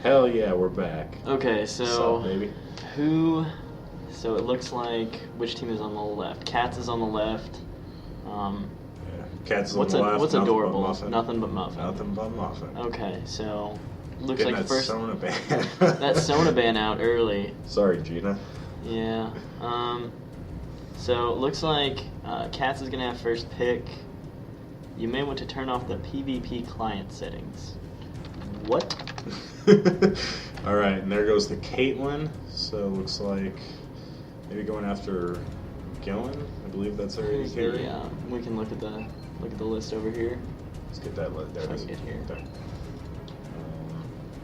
Hell yeah, we're back. Okay, so What's up, baby? So it looks like which team is on the left? Cats is on the left. Yeah. Cats on the left. What's nothing adorable? But Muffin. Nothing but Muffin. Nothing but Muffin. Okay, so looks Getting like that first Sona ban. that Sona ban out early. Sorry, Gina. Yeah. So it looks like Cats is gonna have first pick. You may want to turn off the PvP client settings. What? All right, and there goes the Caitlyn. So it looks like maybe going after Gillen. I believe that's our AD carry. Yeah, we can look at the list over here. Let's get that. There it is. Get here. There.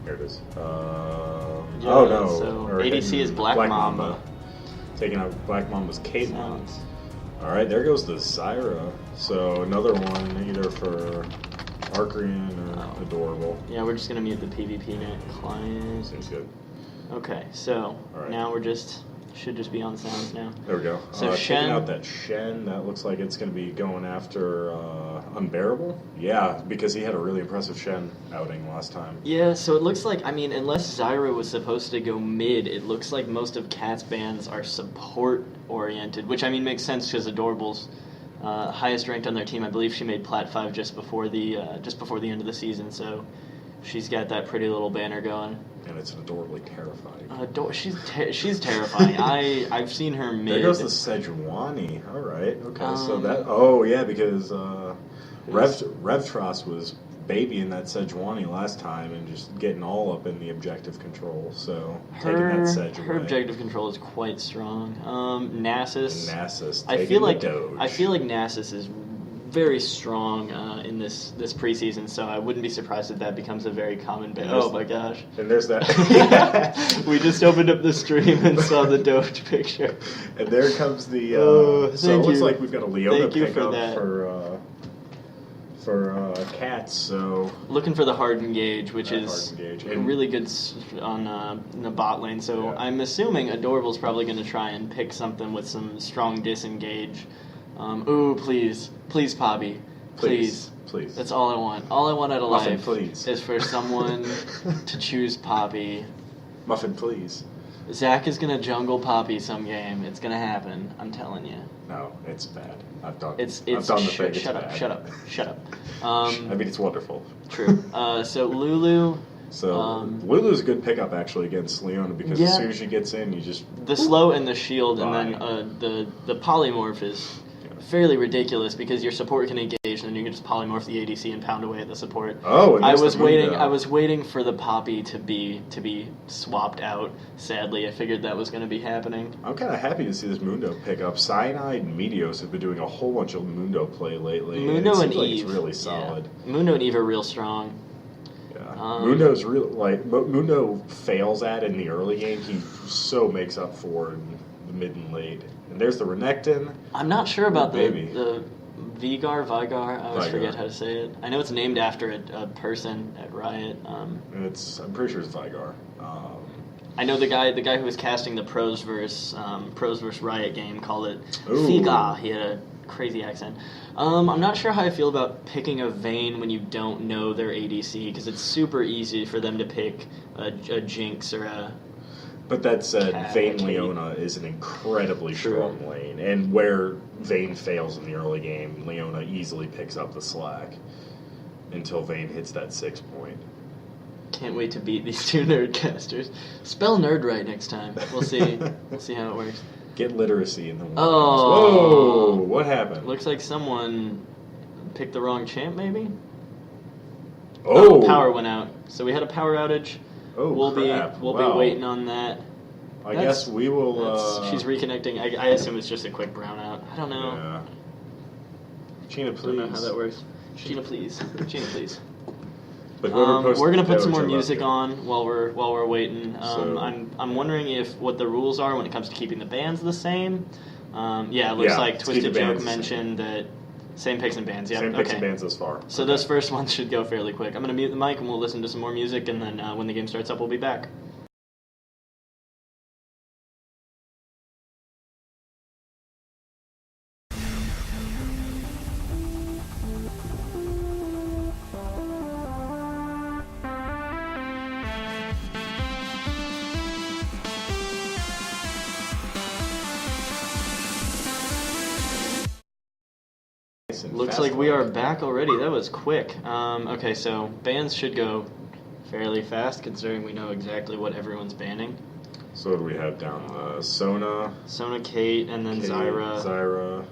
Here it is. Yeah, oh no. So Or ADC is Black Mamba. Taking out Black Mamba's Caitlyn. Sounds- All right, there goes the Zyra. So another one either for Arcrian or Adorable. Yeah, we're just gonna mute the PvP net client. Seems good. Okay, so All right. now should just be on sounds now. There we go. So Taking Shen- out that Shen, that looks like it's going to be going after Unbearable. Yeah, because he had a really impressive Shen outing last time. Yeah, so it looks like, unless Zyra was supposed to go mid, it looks like most of Cat's bans are support-oriented, which, makes sense because Adorable's highest ranked on their team. I believe she made Plat 5 just before the end of the season, so she's got that pretty little banner going. And it's adorably terrifying. She's terrifying. I've seen her mid. There goes the Sejuani. All right. Okay. So that. Oh yeah, because Revtros was babying that Sejuani last time and just getting all up in the objective control. So taking that Sej away. Her objective control is quite strong. Nasus. Nasus. I feel like Doge. Nasus is very strong in this preseason, so I wouldn't be surprised if that becomes a very common ban. Oh my gosh! And there's that. We just opened up the stream and saw the Doge picture. And there comes the. So it looks like we've got a Leona pickup for Cats. So looking for the hard engage, which is and really good on in the bot lane. So Yeah. I'm assuming Adorable's probably going to try and pick something with some strong disengage. Please, Poppy. Please. That's all I want. All I want out of Muffin, life please. is for someone to choose Poppy. Muffin, please. Zach is going to jungle Poppy some game. It's going to happen. I'm telling you. No, it's bad. I've done the thing. Shut up. It's wonderful. True. So Lulu. So Lulu's a good pickup actually against Leona because as soon as she gets in, you just the slow and the shield, and then the polymorph is fairly ridiculous because your support can engage, and then you can just polymorph the ADC and pound away at the support. Oh, and I was waiting for the Poppy to be swapped out. Sadly, I figured that was going to be happening. I'm kind of happy to see this Mundo pick up. Cyanide and Meteos have been doing a whole bunch of Mundo play lately. Mundo and Eve, Eve, it's really solid. Yeah. Mundo and Eve are real strong. Mundo's real Mundo fails at in the early game. He so makes up for in the mid and late. And there's the Renekton. I'm not sure about the Vigar. I always forget how to say it. I know it's named after a person at Riot. I'm pretty sure it's Vigar. I know the guy who was casting the Pros vs Riot game called it Vigar. He had a crazy accent. I'm not sure how I feel about picking a Vayne when you don't know their ADC, because it's super easy for them to pick a Jinx or a... But that said, Vayne Leona is an incredibly strong lane, and where Vayne fails in the early game, Leona easily picks up the slack until Vayne hits that 6 point. Can't wait to beat these two nerdcasters. Spell nerd right next time. We'll see. We'll see how it works. Get literacy in the one. Oh. Whoa! What happened? Looks like someone picked the wrong champ, maybe? Oh! Power went out. So we had a power outage. Oh, we'll crap. be waiting on that. I guess we will... she's reconnecting. I assume it's just a quick brownout. I don't know. Yeah. Gina, please. I don't know how that works. Gina, please. Gina, please. But we're gonna put some more music on while we're waiting. I'm wondering what the rules are when it comes to keeping the bands the same. It looks like Twisted Joke mentioned that same picks and bands. Yeah, same picks and bands thus far. So those first ones should go fairly quick. I'm gonna mute the mic and we'll listen to some more music, and then when the game starts up, we'll be back. nice and Looks fast like we like. are back already. That was quick. Okay, so bans should go fairly fast, considering we know exactly what everyone's banning. So what do we have down? Sona, Kate, and then Kate, Zyra.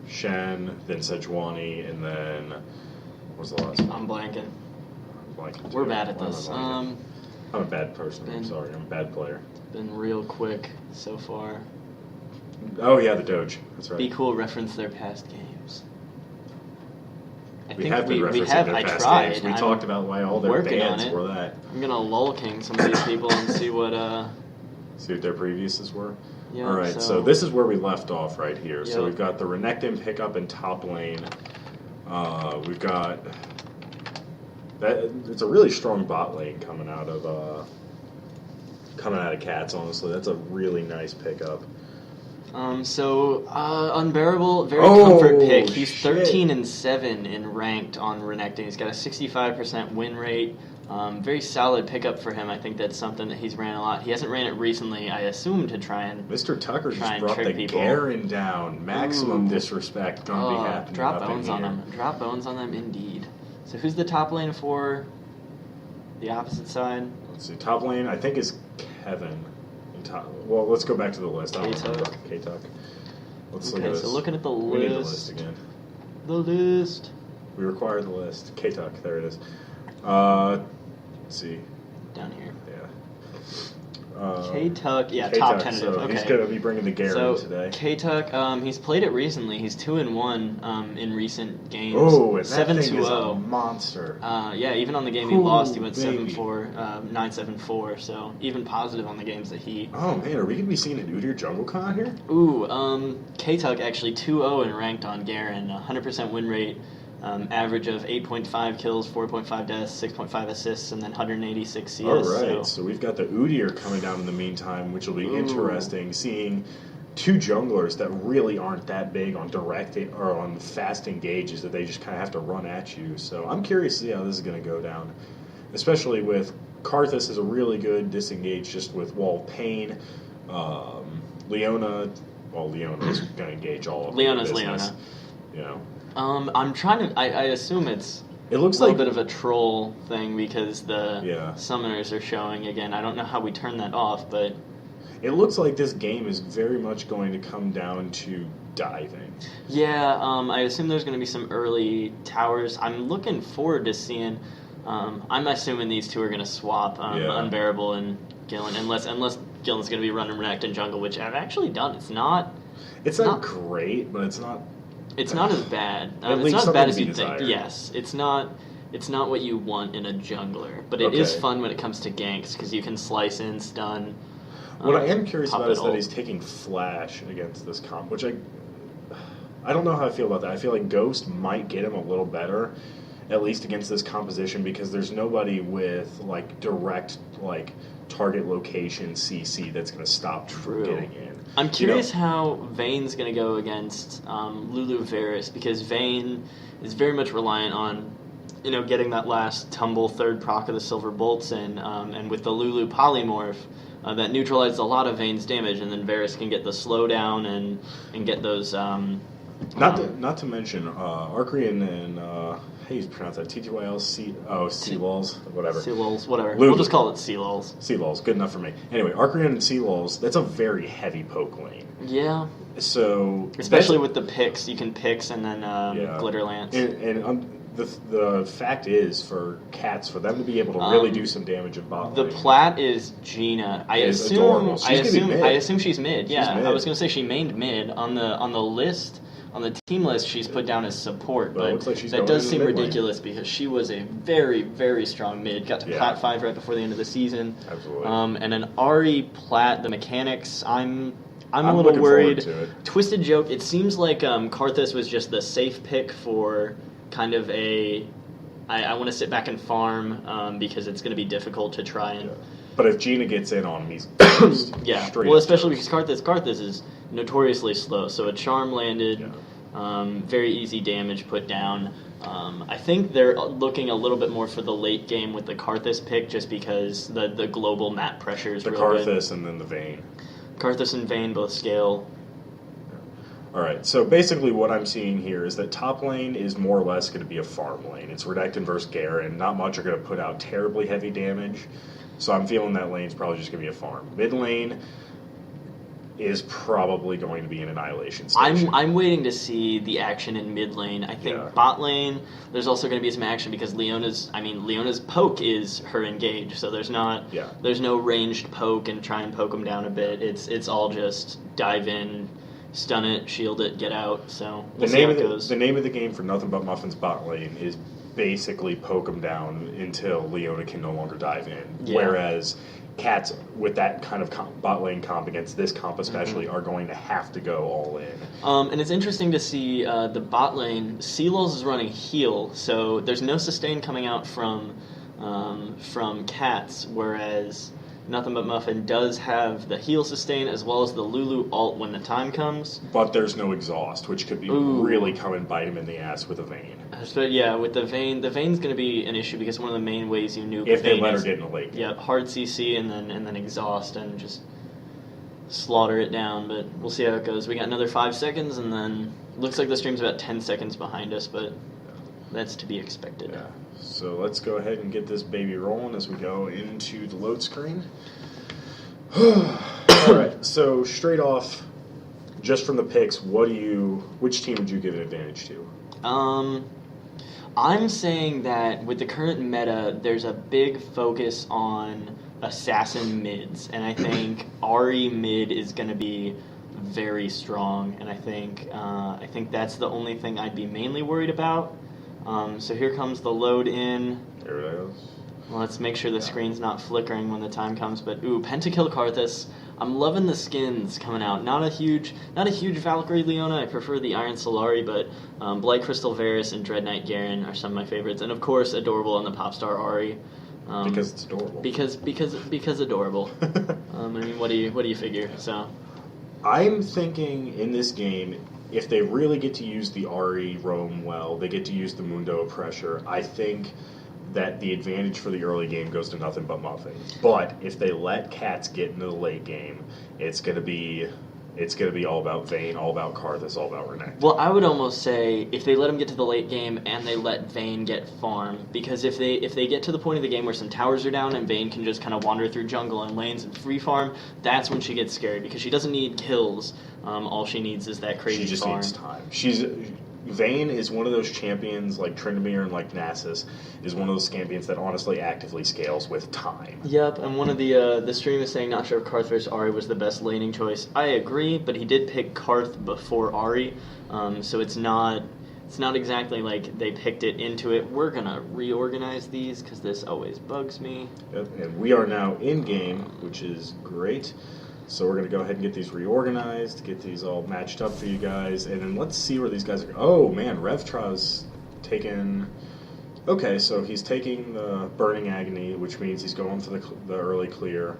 Shen, then Sejuani, and then what was the last one? I'm blanking. Blanking We're too. bad at Why am I this. blanking? I'm a bad person. I'm sorry. I'm a bad player. Been real quick so far. Oh yeah, the Doge. That's right. Be cool. Reference their past games. We have been referencing their I past tried. games. We I'm talked about why all their working on bans it. were that. I'm gonna lull king some of these people and see what. See what their previous's were. Yeah, all right, so this is where we left off right here. So we've got the Renekton pickup in top lane. We've got that. It's a really strong bot lane coming out of Cats. Honestly, that's a really nice pickup. Unbearable, very comfort pick. He's shit. 13-7 in ranked on Renekton. He's got a 65% win rate. Very solid pickup for him. I think that's something that he's ran a lot. He hasn't ran it recently, I assume, to try and Mr. Tucker just and brought trick the people. Garen down. Maximum disrespect going to be happening drop up bones in on here. them. Drop bones on them, indeed. So who's the top lane for the opposite side? Let's see. Top lane, I think, is Kevin. Well, let's go back to the list. I don't remember. K-Tuck. Let's look at this. So looking at the We list. need the list again. The list. We require the list. K-Tuck, there it is. Let's see. Down here. Yeah. K-Tuck, K-Tuck, top tentative. so Okay. he's going to be bringing the Garen today. K-Tuck, he's played it recently. He's 2-1 in recent games. Oh, and that 7-2-0. thing is a monster. Yeah, even on the game he lost, he went 7-4, 9-7-4. So even positive on the games that he. Oh man, are we going to be seeing an Udyr Jungle Con here? Ooh, K-Tuck actually 2-0 in ranked on Garen, 100% win rate. Average of 8.5 kills, 4.5 deaths, 6.5 assists, and then 186 CS. All right, so we've got the Udyr coming down in the meantime, which will be interesting. Seeing two junglers that really aren't that big on direct or on fast engages that they just kind of have to run at you. So I'm curious to see how this is going to go down, especially with Karthus is a really good disengage just with Wall of Pain. Leona's going to engage all of Leona's the business, Leona. You know. I'm trying to. I assume it looks a little like bit of a troll thing because the Yeah. summoners are showing again. I don't know how we turn that off, but it looks like this game is very much going to come down to diving. yeah, I assume there's going to be some early towers. I'm looking forward to seeing. I'm assuming these two are going to swap Unbearable and Gillen, unless Gillen's going to be running Renekton jungle, which I've actually done. It's not great, but it's not. It's not as bad. At It's least not as something bad to as be you'd think. desired. Yes, it's not what you want in a jungler, but it is Okay. fun when it comes to ganks because you can slice in, stun. What I am curious pop about it is that ult. he's taking Flash against this comp, which I don't know how I feel about that. I feel like Ghost might get him a little better, at least against this composition, because there's nobody with like direct like target location CC that's going to stop him from getting in. I'm curious how Vayne's going to go against Lulu Varus because Vayne is very much reliant on getting that last tumble third proc of the Silver Bolts in, and with the Lulu polymorph. That neutralizes a lot of Vayne's damage, and then Varus can get the slowdown and get those. Not to mention Arcrian and how do you pronounce that? TTYL C-Lulz, whatever. C-Lulz, whatever. Lulu. We'll just call it C-Lulz. C-Lulz, good enough for me. Anyway, Arcrian and C-Lulz, that's a very heavy poke lane. Yeah. So especially with the picks, you can picks and then Glitter Lance. And the fact is for Cats, for them to be able to really do some damage in bot the lane. Plat is Gina. I adorable. assume she's mid. Yeah, She's mid. I was going to say she mained mid on the list. On the team list, she's put down as support, Well, it but looks like she's that going does into seem the mid lane. ridiculous because she was a very, very strong mid. Got to Plat 5 right before the end of the season. Absolutely. And an Ari Plat, the mechanics, I'm a little looking forward worried. to it. Twisted Joke, it seems like Karthus was just the safe pick for kind of a... I want to sit back and farm because it's going to be difficult to try and... Yeah. But if Gina gets in on him, he's yeah. straight Well, up especially toast. because Karthus is notoriously slow. So a charm landed, very easy damage put down. I think they're looking a little bit more for the late game with the Karthus pick, just because the global map pressure is the real Karthus good. and then the Vayne. Karthus and Vayne both scale. All right, so basically what I'm seeing here is that top lane is more or less going to be a farm lane. It's Redactin versus Garen. Not much are going to put out terribly heavy damage, so I'm feeling that lane's probably just going to be a farm. Mid lane is probably going to be an annihilation station. I'm waiting to see the action in mid lane. I think bot lane, there's also going to be some action because Leona's poke is her engage, so there's no ranged poke and try and poke them down a bit. It's all just dive in, stun it, shield it, get out. So we'll see how it goes. The name of the game for Nothing But Muffin's bot lane is basically poke them down until Leona can no longer dive in. Yeah. Whereas Cats, with that kind of bot lane comp against this comp especially, are going to have to go all in. And it's interesting to see the bot lane. Sealols is running heal, so there's no sustain coming out from Cats, whereas Nothing But Muffin does have the heal sustain as well as the Lulu ult when the time comes. But there's no exhaust, which could be really come and bite him in the ass with a Vayne. So yeah, with the Vayne's going to be an issue because one of the main ways you nuke if they let her get in the late game. Yeah, hard CC and then exhaust and just slaughter it down. But we'll see how it goes. We got another 5 seconds, and then looks like the stream's about 10 seconds behind us, but that's to be expected. Yeah. So let's go ahead and get this baby rolling as we go into the load screen. All right. So straight off, just from the picks, which team would you give an advantage to? I'm saying that with the current meta, there's a big focus on assassin mids, and I think Ahri mid is going to be very strong, and I think that's the only thing I'd be mainly worried about. So here comes the load in. There it is. Well, let's make sure the screen's not flickering when the time comes. But Pentakill Karthus. I'm loving the skins coming out. Not a huge Valkyrie Leona. I prefer the Iron Solari, but Blight Crystal Varus and Dread Knight Garen are some of my favorites, and of course Adorable on the Popstar Ahri. Because it's adorable. Because adorable. I mean, what do you figure? So, I'm thinking in this game, if they really get to use the Ahri roam well, they get to use the Mundo pressure. I think that the advantage for the early game goes to Nothing But Muffin. But if they let Cats get into the late game, it's gonna be all about Vayne, all about Karthus, all about Renekton. Well, I would almost say if they let him get to the late game and they let Vayne get farm, because if they get to the point of the game where some towers are down and Vayne can just kind of wander through jungle and lanes and free farm, that's when she gets scary because she doesn't need kills. All she needs is that crazy farm. She just needs time. Vayne is one of those champions like Tryndamere and like Nasus is one of those champions that honestly actively scales with time. Yep, and one of the stream is saying not sure if Karth versus Ahri was the best laning choice. I agree, but he did pick Karth before Ahri, so it's not exactly like they picked it into it. We're gonna reorganize these because this always bugs me. Yep, and we are now in game, which is great. So we're going to go ahead and get these reorganized, get these all matched up for you guys, and then let's see where these guys are. Oh, man, Revtra's taken... Okay, so he's taking the Burning Agony, which means he's going for the early clear.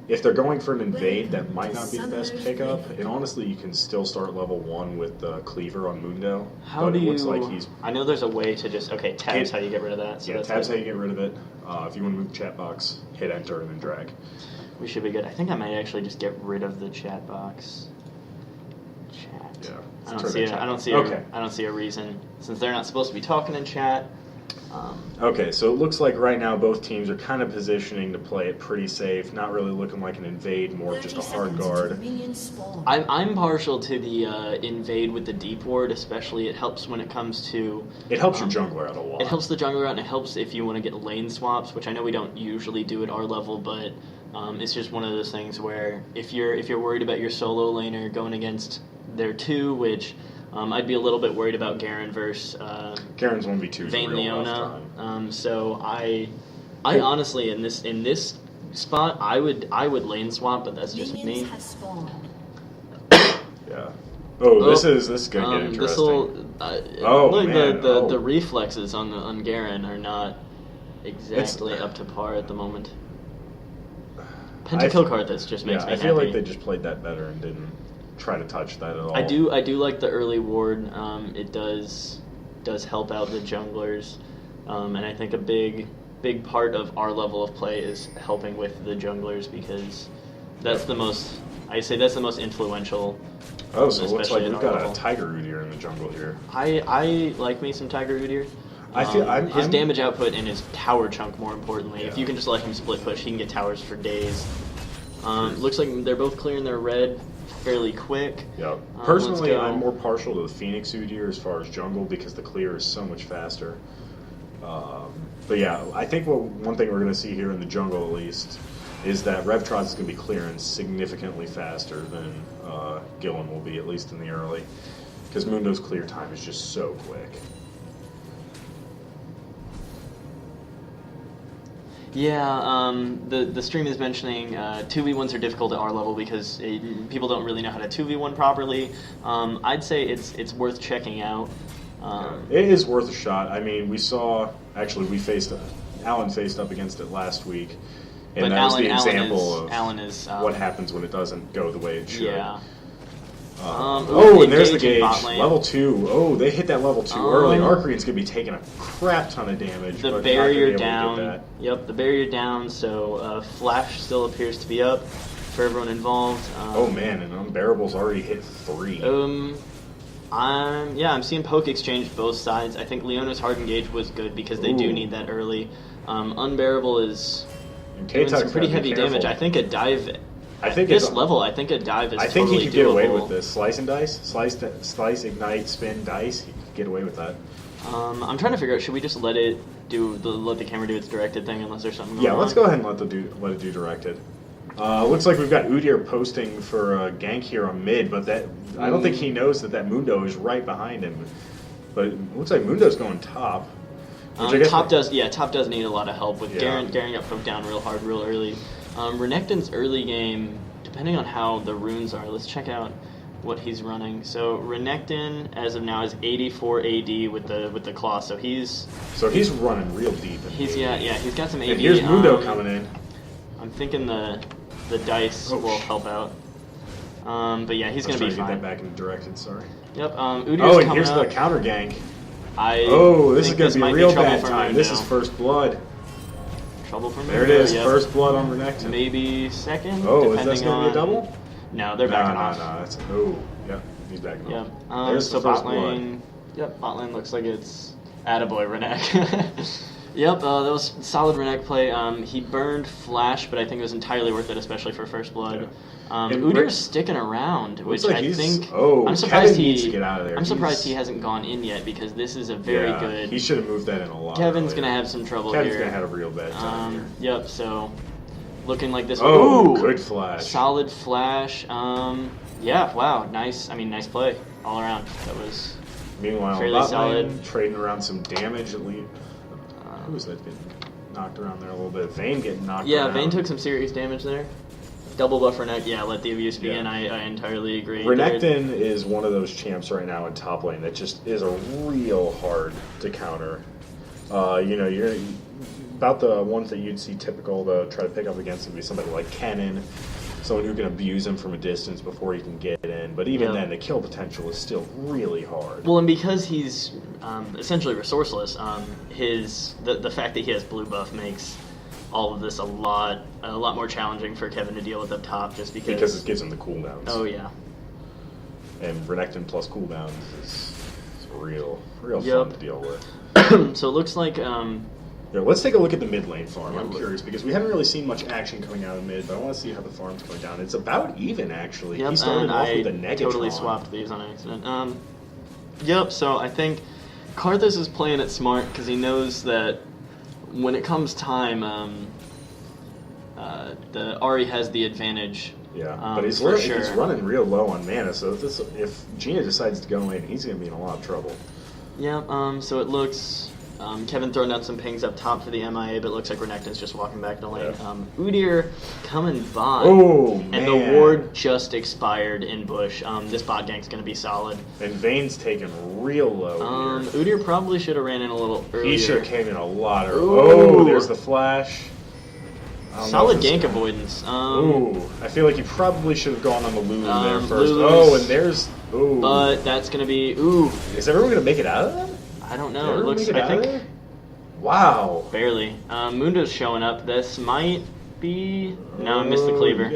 If they're going for an invade, that might not be the best pickup, and honestly, you can still start level 1 with the Cleaver on Mundo. Looks like he's... I know there's a way to just... Okay, tab's how you get rid of that. So yeah, tab's how you get rid of it. If you want to move the chat box, hit enter and then drag. We should be good. I think I might actually just get rid of the chat box. Chat. Yeah. I don't see a reason since they're not supposed to be talking in chat. Okay, so it looks like right now both teams are kind of positioning to play it pretty safe, not really looking like an invade, more just a hard guard. I'm partial to the invade with the deep ward, especially it helps when it comes to... It helps your jungler out a lot. It helps the jungler out, and it helps if you want to get lane swaps, which I know we don't usually do at our level, but it's just one of those things where if you're worried about your solo laner going against their 2, which... I'd be a little bit worried about Garen versus Garen's 1v2 Vayne Leona. So I honestly in this spot I would lane swap, but that's just me. Yeah. This is gonna get interesting. The reflexes on Garen are not exactly up to par at the moment. Pentakill Karthus just makes me happy. I feel like they just played that better and didn't try to touch that at all. I do like the early ward. It does help out the junglers, and I think a big part of our level of play is helping with the junglers because that's the most influential Oh, so it looks like especially at we've our got level. a Tiger Udyr in the jungle here. I like me some Tiger Udyr. I feel his damage output and his tower chunk, more importantly. Yeah. If you can just let him split push, he can get towers for days. Looks like they're both clearing their red fairly quick. Yeah. Let's Personally, go. I'm more partial to the Phoenix Udyr as far as jungle because the clear is so much faster. But yeah, I think one thing we're going to see here in the jungle at least is that Revtron is going to be clearing significantly faster than Gillen will be, at least in the early, because Mundo's clear time is just so quick. Yeah, the stream is mentioning 2v1s are difficult at our level because people don't really know how to 2v1 properly. I'd say it's worth checking out. It is worth a shot. I mean, Alan faced up against it last week, and that was the example of what happens when it doesn't go the way it should. Yeah. And there's the gauge. Bot lane. Level 2. Oh, they hit that level 2 early. Arcreon's going to be taking a crap ton of damage. The but barrier not gonna be able to down. get that. Yep, the barrier down, so Flash still appears to be up for everyone involved. Oh man, and Unbearable's already hit 3. I'm seeing poke exchange both sides. I think Leona's hard engage was good because they do need that early. Unbearable is doing some pretty heavy damage. I think a dive at this level, I think a dive is I think totally he could get away doable. with this. Slice and dice? Slice, ignite, spin, dice. He could get away with that. I'm trying to figure out, should we just let the camera do its directed thing unless there's something going on? Yeah, let's go ahead and let it do directed. Looks like we've got Udyr posting for a gank here on mid, but I don't think he knows that Mundo is right behind him. But it looks like Mundo's going top. Top does need a lot of help with Garen got poked down real hard, real early. Renekton's early game, depending on how the runes are, let's check out what he's running. So Renekton, as of now, is 84 AD with the claw. So he's running real deep. He's got some AD. And here's Mundo coming in. I'm thinking the dice will help out. But yeah, he's gonna be fine. Get that back into directed. Sorry. Yep. And coming here's up. the counter gank. This is going to be a real bad time. This is first blood. Trouble for Mundo. There it is. Yep. First blood on Renekton. Maybe second. Oh, is this going to be a double? No, they're backing off. He's backing Yep. off. There's so the first bot lane. blood. Yep, bot lane looks like it's attaboy Renek. Yep, that was solid Renek play. He burned Flash, but I think it was entirely worth it, especially for first blood. Udyr's sticking around, which like I think. I'm surprised Kevin needs to get out of there. I'm surprised he hasn't gone in yet because this is a very good. He should have moved that in a lot. Kevin's gonna have some trouble Kevin's here. gonna have a real bad time here. Yep. So, looking like this. Oh, good flash. Solid flash. Yeah. Wow. Nice. I mean, nice play all around. That was. Meanwhile, fairly solid. Trading around some damage at least. Who's that getting knocked around there a little bit? Vayne getting knocked around. Yeah, Vayne took some serious damage there. Double buff Renekton. Yeah, let the abuse begin. I entirely agree. Renekton is one of those champs right now in top lane that just is a real hard to counter. You're about the ones that you'd see typical to try to pick up against would be somebody like Kennen, someone who can abuse him from a distance before he can get in. But even then, the kill potential is still really hard. Well, and because he's essentially resourceless, the fact that he has blue buff makes all of this a lot more challenging for Kevin to deal with up top, just because it gives him the cooldowns. Oh yeah. And Renekton plus cooldowns is real fun to deal with. So it looks like. Let's take a look at the mid lane farm. I'm curious because we haven't really seen much action coming out of mid, but I want to see how the farm's going down. It's about even actually. Yep, he started off with a Negatron. Totally swapped these on accident. Yep. So I think Karthus is playing it smart because he knows that when it comes time, the Ahri has the advantage. Yeah, but he's running real low on mana, so if Gina decides to go in, he's going to be in a lot of trouble. Yeah, so it looks... Kevin throwing out some pings up top for the MIA, but it looks like Renekton's just walking back to lane. Yeah. Udyr coming by. Oh, man. And the ward just expired in bush. This bot gank's going to be solid. And Vayne's taking real low here. Udyr probably should have ran in a little earlier. He should have came in a lot earlier. Oh, there's the flash. Solid gank avoidance. I feel like he probably should have gone on the Lulu there first. Lulu's, and there's... Ooh. But that's going to be... Is everyone going to make it out of that? I don't know. It looks. I think. Wow. Barely. Mundo's showing up. This might be... No, I missed the cleaver.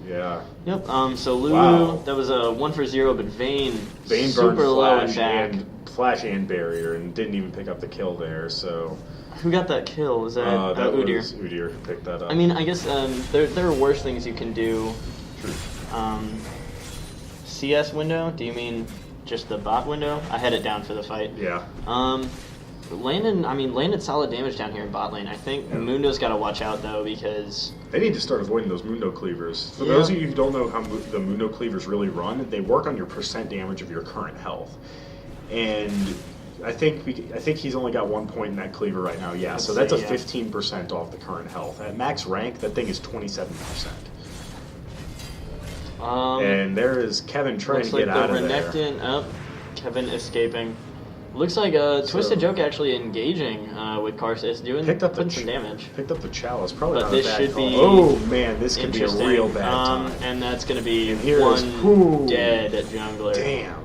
Yeah. Yep, so Lulu, Wow. that was a 1 for 0, but Vayne super burned low and Flash back. Flash and Barrier and didn't even pick up the kill there, so... Who got that kill? Was that Udyr? was Udyr who picked that up. I mean, I guess there are worse things you can do. True. CS window? Do you mean just the bot window? I had it down for the fight. Yeah. Landed solid damage down here in bot lane. I think Mundo's got to watch out, though, because... They need to start avoiding those Mundo cleavers. For those of you who don't know how the Mundo cleavers really run, they work on your percent damage of your current health. And I think he's only got 1 point in that cleaver right now. Yeah, so that's a 15% off the current health. At max rank, that thing is 27%. And there is Kevin trying to get out of there. Renekton, Kevin escaping. Looks like Twisted Joke actually engaging with Karthus, putting some damage. Picked up the chalice, probably But not a bad call. Oh man, this could be a real bad time. And that's going to be one dead jungler. Damn.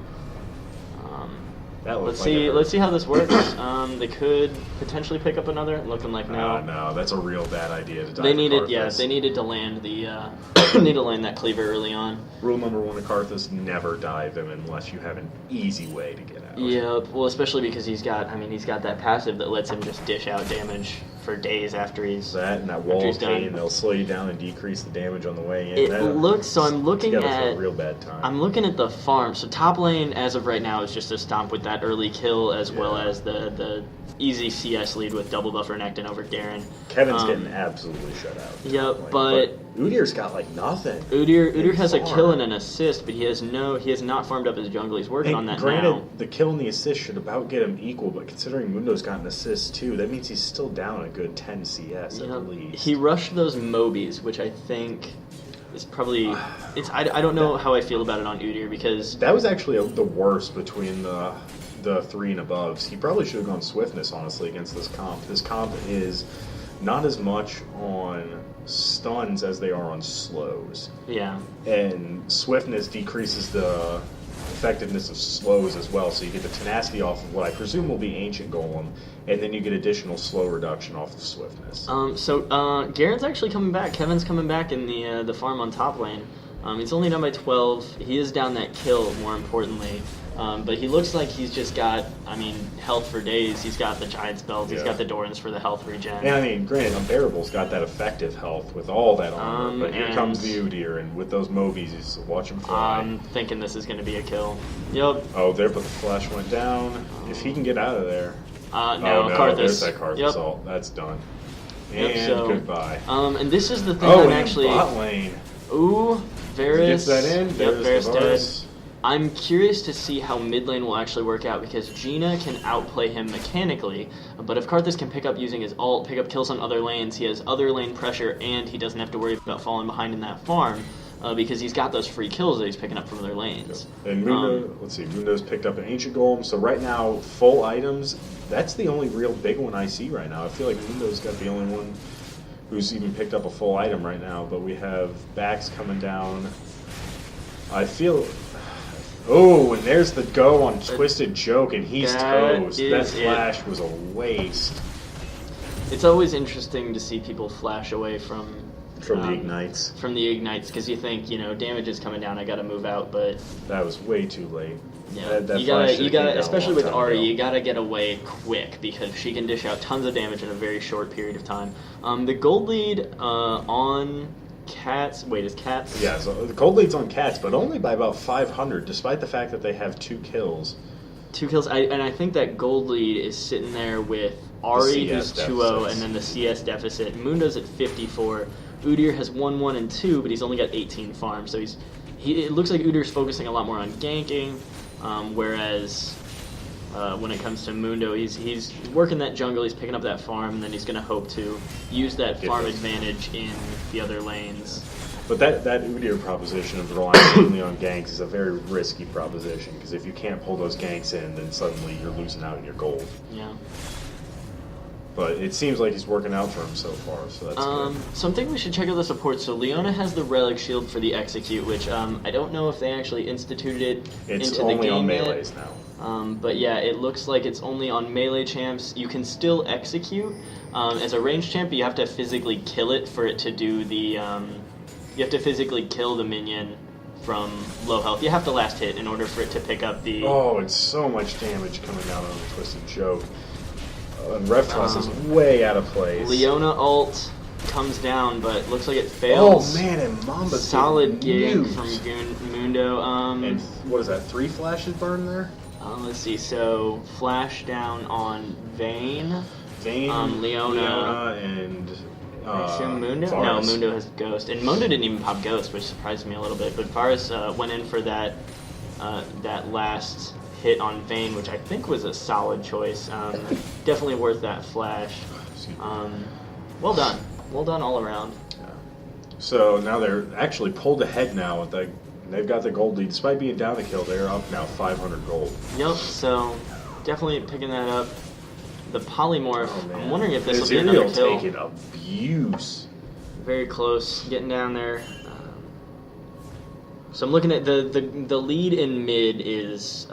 Let's see how this works. They could potentially pick up another. Looking like no. No, that's a real bad idea to die. They needed to land that cleaver early on. Rule number 1 of Karthus: never dive them unless you have an easy way to get out. Yep. Well, especially because he's got that passive that lets him just dish out damage for days after he's that and that wall of pain. They'll slow you down and decrease the damage on the way in. I'm looking at a real bad time. I'm looking at the farm. So top lane as of right now is just a stomp with that early kill as well as the easy CS lead with double buffer Nothin over Garen. Kevin's getting absolutely shut out. Yep, but Udyr's got like nothing. Udyr has a kill and an assist, but he has not farmed up his jungle. He's working on that granted, now. The kill and the assist should about get him equal, but considering Mundo's got an assist too, that means he's still down a good 10 CS at least. He rushed those Mobies, which I think is probably I don't know how I feel about it on Udyr because that was actually the worst between the 3 and aboves. He probably should have gone swiftness, honestly, against this comp. This comp is not as much on stuns as they are on slows. Yeah. And swiftness decreases the effectiveness of slows as well, so you get the tenacity off of what I presume will be Ancient Golem, and then you get additional slow reduction off of swiftness. Garen's actually coming back. Kevin's coming back in the farm on top lane. He's only down by 12. He is down that kill, more importantly. But he looks like he's just got, health for days. He's got the Giant spells. He's got the Dorans for the health regen. Yeah, granted, Unbearable's got that effective health with all that armor, but here comes the Udyr, and with those Mobies, watch him fly. I'm thinking this is going to be a kill. Yep. Oh, there, but the flash went down. If he can get out of there. No, Karthus. There's that Karthus ult. That's done. And goodbye. And this is the thing I'm actually... bot lane. Ooh, Varus. Gets that in. Yep, Varus dead. I'm curious to see how mid lane will actually work out because Gina can outplay him mechanically, but if Karthus can pick up using his ult, pick up kills on other lanes, he has other lane pressure and he doesn't have to worry about falling behind in that farm because he's got those free kills that he's picking up from other lanes. And Mundo, Mundo's picked up an Ancient Golem, so right now, full items, that's the only real big one I see right now. I feel like Mundo's got the only one who's even picked up a full item right now, but we have backs coming down. I feel... Oh, and there's the go on Twisted Joke, and he's toast. That flash was a waste. It's always interesting to see people flash away from the ignites. From the ignites, because you think, damage is coming down, I got to move out, but that was way too late. Yeah, you gotta, especially with Ahri, you gotta get away quick because she can dish out tons of damage in a very short period of time. The gold lead on Cats. Wait, is Cats? Yeah, so the gold lead's on Cats, but only by about 500, despite the fact that they have 2 kills. 2 kills, and I think that gold lead is sitting there with Ahri, who's 2-0, and then the CS deficit. Mundo's at 54. Udyr has 1-1 and 2, but he's only got 18 farms, so it looks like Udyr's focusing a lot more on ganking, whereas when it comes to Mundo, he's working that jungle, he's picking up that farm, and then he's going to hope to use that farm advantage in the other lanes. But that Udyr proposition of relying mainly on ganks is a very risky proposition, because if you can't pull those ganks in, then suddenly you're losing out on your gold. Yeah. But it seems like he's working out for him so far, so that's good. So I'm thinking we should check out the support. So Leona has the Relic Shield for the Execute, which I don't know if they actually instituted it It's into the only game on yet. melees now. But yeah, it looks like it's only on melee champs. You can still execute as a ranged champ, but you have to physically kill it for it to do the. You have to physically kill the minion from low health. You have to last hit in order for it to pick up the. Oh, it's so much damage coming out on the Twisted Choke. And Revtoss is way out of place. Leona ult comes down, but looks like it fails. Oh man, and Mamba's solid getting gig nuked. from Mundo. And what is that? 3 flashes burn there? Let's see. So flash down on Vayne. Vayne, Leona, and I assume Mundo? No, Varus. Mundo has Ghost. And Mundo didn't even pop Ghost, which surprised me a little bit. But Varus went in for that last hit on Vayne, which I think was a solid choice. Definitely worth that flash. Well done. Well done all around. Yeah. So now they're actually pulled ahead now. They've got the gold lead. Despite being down the kill, they're up now 500 gold. Yep, so definitely picking that up. The Polymorph, I'm wondering if this will be Ezreal another kill. taking abuse. Very close, getting down there. So I'm looking at the lead in mid is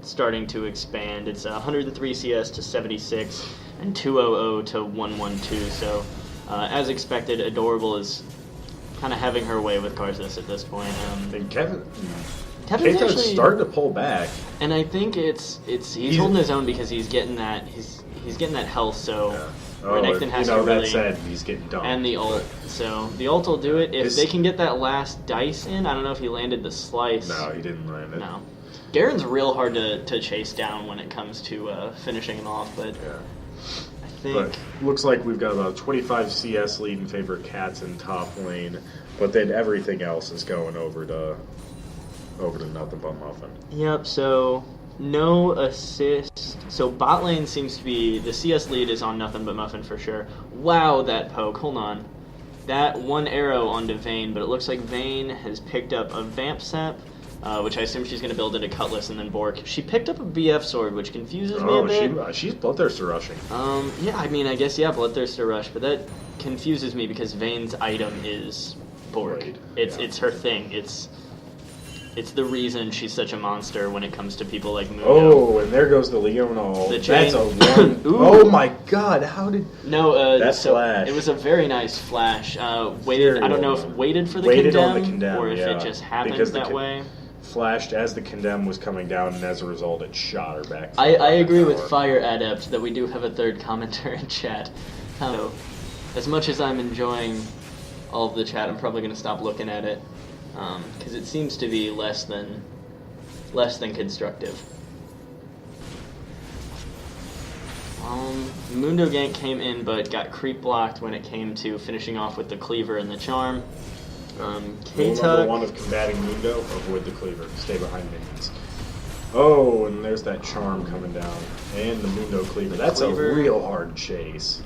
starting to expand. It's 103 CS to 76 and 200 to 112. So as expected, Adorable is kind of having her way with Karthus at this point. And Kevin's actually starting to pull back. And I think he's holding his own because he's getting that health. So Renekton has to really. That said, he's getting dumped. And the ult. So the ult will do it. If they can get that last dice in, I don't know if he landed the slice. No, he didn't land it. No. Garen's real hard to chase down when it comes to finishing him off, but Yeah. I think. But looks like we've got about a 25 CS lead in favor of Cats in top lane, but then everything else is going over to Nothin but Muffin. Yep, so no assist. So bot lane seems to be, the CS lead is on Nothin but Muffin for sure. Wow, that poke, hold on. That one arrow onto Vayne, but it looks like Vayne has picked up a Vamp Sap, which I assume she's going to build into Cutlass and then Bork. She picked up a BF sword, which confuses me a bit. She's Bloodthirster rushing. Yeah, I mean, I guess, yeah, Bloodthirster Rush, but that confuses me because Vayne's item is Bork. Blade, It's her thing. It's the reason she's such a monster when it comes to people like Mundo. Oh, and there goes the Leona ult. The That's chain. a one. Ooh. Oh my god, how did... No, that so flash. it was a very nice flash. Waited. Very I don't know well if waited for the Waited condemn, on the condemn, or if yeah. it just happened Because the that way. Flashed as the condemn was coming down, and as a result, it shot her back. I agree with Tower. Fire Adept that we do have a third commenter in chat. So, as much as I'm enjoying all of the chat, I'm probably going to stop looking at it because it seems to be less than constructive. Mundo gank came in, but got creep blocked when it came to finishing off with the cleaver and the charm. Rule number one of combating Mundo: avoid the cleaver. Stay behind minions. Oh, and there's that charm coming down, and the Mundo cleaver. That's a real hard chase.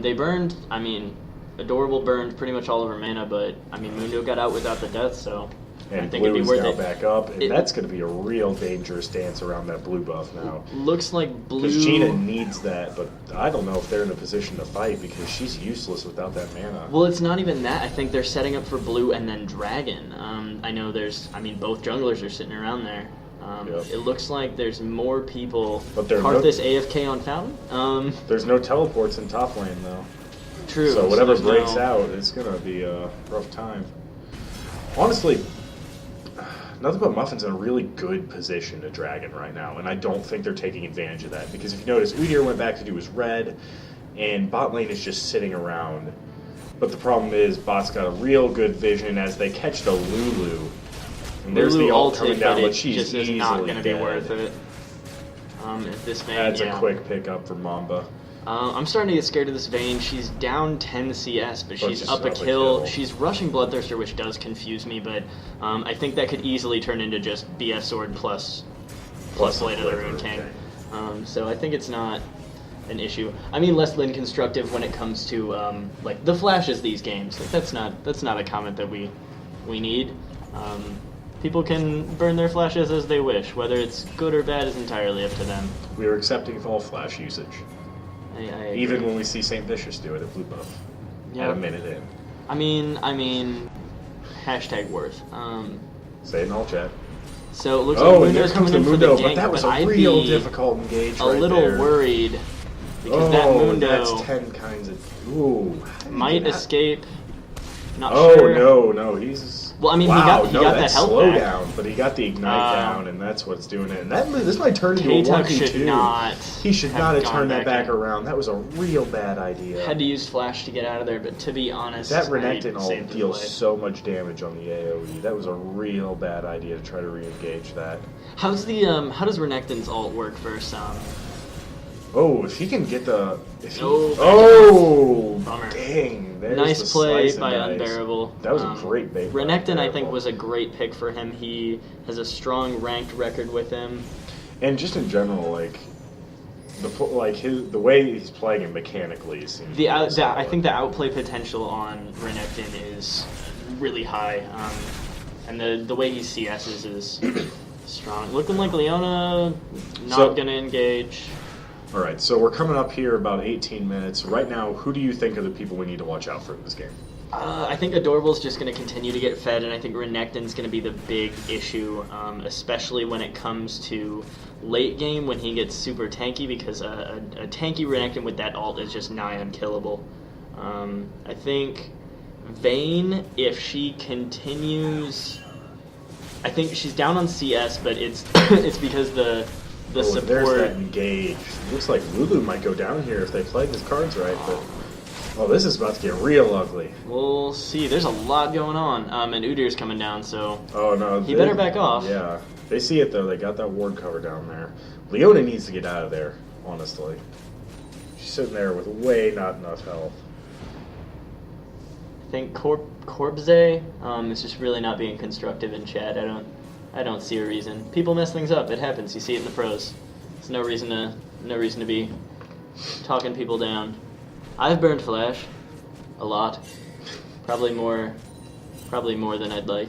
They burned. I mean, Adorable burned pretty much all of her mana, but I mean, Mundo got out without the death, so And I think blue it'd be is worth now it. back up, and that's going to be a real dangerous dance around that blue buff now. Looks like blue. Because Gina needs that, but I don't know if they're in a position to fight because she's useless without that mana. Well, it's not even that. I think they're setting up for blue and then dragon. I know both junglers are sitting around there. Yep. It looks like there's more people. But there are Karthus AFK on Fountain. There's no teleports in top lane, though. True. So whatever there's breaks no- out, it's going to be a rough time. Honestly, Nothing But Muffin's in a really good position to Dragon right now, and I don't think they're taking advantage of that. Because if you notice, Udyr went back to do his red, and bot lane is just sitting around. But the problem is, bot's got a real good vision as they catch the Lulu. And there's Lulu the ult ulted, coming down, but but it she's just is easily not going to be dead. worth it. If this Vayne, That's yeah. a quick pickup for Mamba. I'm starting to get scared of this Vayne. She's down 10 CS, but she's she's up a up a kill. kill. She's rushing Bloodthirster, which does confuse me, but I think that could easily turn into just BS Sword plus Blade of the Rune King. So I think it's not an issue. I mean, less than constructive when it comes to like the flashes these games. Like, that's not a comment that we need. People can burn their flashes as they wish. Whether it's good or bad is entirely up to them. We are accepting of all flash usage. I agree. Even when we see St. Vicious do it at blue buff. At a minute in. I mean, hashtag worth. Say it in all chat. So it looks like Mundo's coming in for the gank, but that was a I'd real be difficult engage a little worried because that Mundo that's 10 kinds of... Ooh. might escape. Not sure. No, he's... Well, I mean, he got that health slow back. down, but he got the ignite down, and that's what's doing it. And this might turn into a K-Tuck 1v2. He should not have turned that back in. around. That was a real bad idea. Had to use Flash to get out of there, but to be honest, that Renekton ult deals so much damage on the AoE. That was a real bad idea to try to re-engage that. How does Renekton's ult work versus if he can get the... Bummer. Dang. There's nice the play slice by and dice. Unbearable. That was a great bait. Renekton, I think, was a great pick for him. He has a strong ranked record with him. And just in general, like... the way he's playing it mechanically seems I think the outplay potential on Renekton is really high, and the way he CS's is strong. Looking like Leona not gonna engage. All right, so we're coming up here about 18 minutes. Right now, who do you think are the people we need to watch out for in this game? I think Adorable's just going to continue to get fed, and I think Renekton's going to be the big issue, especially when it comes to late game when he gets super tanky, because a tanky Renekton with that ult is just nigh unkillable. I think Vayne, if she continues... I think she's down on CS, but it's because the support... There's that engage. Looks like Lulu might go down here if they play his cards right, but... Oh, this is about to get real ugly. We'll see. There's a lot going on. And Udyr's coming down, so... Oh, no. He better back off. Yeah. They see it, though. They got that ward cover down there. Leona needs to get out of there, honestly. She's sitting there with way not enough health. I think Corbze is just really not being constructive in chat. I don't see a reason. People mess things up. It happens. You see it in the pros. There's no reason to be talking people down. I've burned Flash a lot. Probably more than I'd like.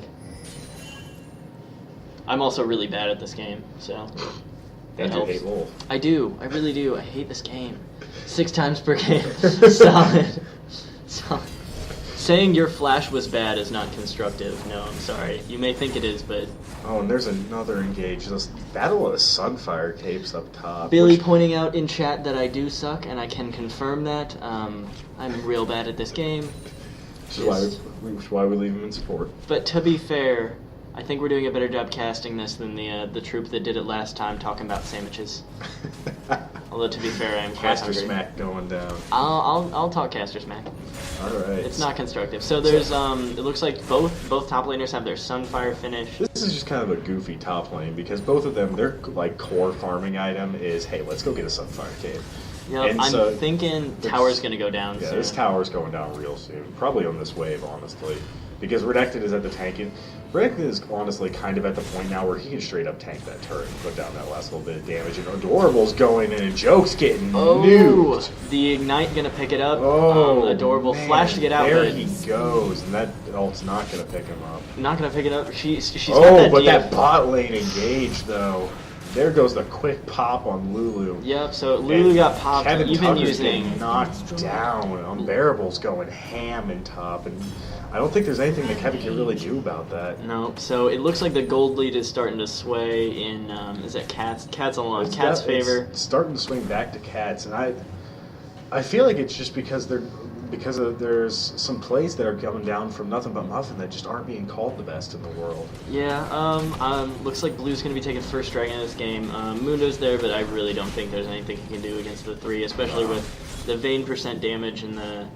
I'm also really bad at this game, so And you hate Wolf. I do. I really do. I hate this game. 6 times per game. Solid. Saying your Flash was bad is not constructive. No, I'm sorry. You may think it is, but... Oh, and there's another engage. This Battle of the Sunfire capes up top. Billy pointing out in chat that I do suck, and I can confirm that. I'm real bad at this game. Which is why we leave him in support. But to be fair, I think we're doing a better job casting this than the troop that did it last time, talking about sandwiches. Although to be fair, I am quite hungry. Caster Smack going down. I'll talk Caster Smack. All right. It's not constructive. So there's it looks like both top laners have their Sunfire finish. This is just kind of a goofy top lane because both of them, their like core farming item is, hey, let's go get a Sunfire cave. Yep, I'm thinking tower's gonna go down. Yeah, soon. this tower's going down real soon. Probably on this wave, honestly, because Renekton is at the tanking. Renekton is honestly kind of at the point now where he can straight up tank that turret and put down that last little bit of damage. And Adorable's going in and Joke's getting nuked. The Ignite gonna pick it up. Adorable man, flash to get out. There he goes, and that ult's not gonna pick him up. Not gonna pick it up. She's got that that bot lane engaged though. There goes the quick pop on Lulu. Yep, so Lulu got popped. Kevin even Tucker's using getting knocked down. Unbearable's going ham in top, and I don't think there's anything that Kevin can really do about that. No, so it looks like the gold lead is starting to sway in. Is it Cats? Cats on Cats' favor. It's starting to swing back to Cats, and I feel like it's just because there's some plays that are coming down from Nothing But Muffin that just aren't being called the best in the world. Yeah, looks like Blue's going to be taking first dragon in this game. Mundo's there, but I really don't think there's anything he can do against the 3, especially with the Vayne % damage and the